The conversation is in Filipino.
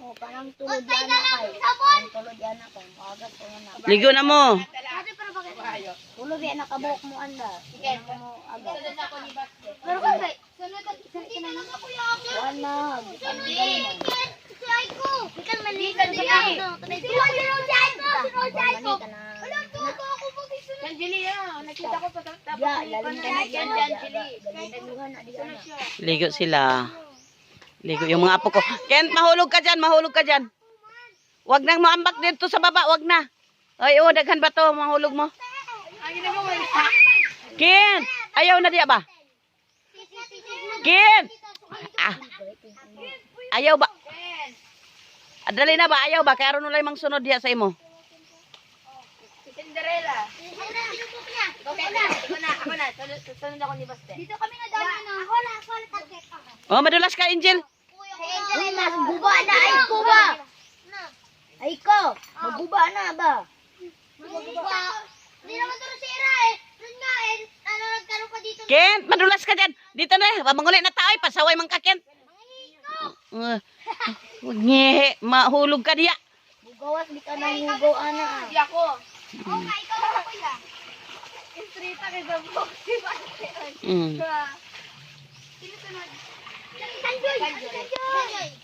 O, parang tulog yan na kayo. Parang tulog yan na kayo. Makagat ko na. Ligo na mo. Tulog yan na kabuhok mo, anda. Sige mo agad. Sunod ako ni Baste. Pero kasi, Sunod ako kuya. buwan na. Ang galing mo. Si Aiko. Ikan malikan si Aiko. Sinunod si Aiko. Sinunod si Aiko. Wala to ako magsisunod. Anjeli nakita ko pa tapos. Ya, lalim ka na dyan. Anjeli. Galing na di na. Ligo sila. Ligo yung mga apo ko. Kent, mahulog ka dyan, mahulog ka dyan. Wag nang maambak dito sa baba, wag na. Ay, oh, daghan ba to, mahulog mo. Kent, ayaw na diya ba? Kent! Ah, ayaw ba? Dali na ba? Ayaw ba? Kaya ron ulay mang sunod diya sa imo. Cinderella. Okay na. Ako na. Sunod ako ni Baste. Dito kami na dami na. Ako na. Oh, madulas ka, Angel. Ay, magbuba na. Ay, ko ba? Ay, ko. Magbuba na ba? Magbuba. Hindi naman ito sira eh. Doon nga eh. Ano nagkaroon pa dito. Kent, madulas ka dyan. Dito na, manguli na tayo. Pasaway man ka, Kent. Ngehe, mahulog ka diya. Bugawas, di ka nang hugaw, ana. Hindi ako. Oo nga, ikaw ako ya. Estrita kay Dabok. Si Baste. Mm. Sino sunod? Sanjoy.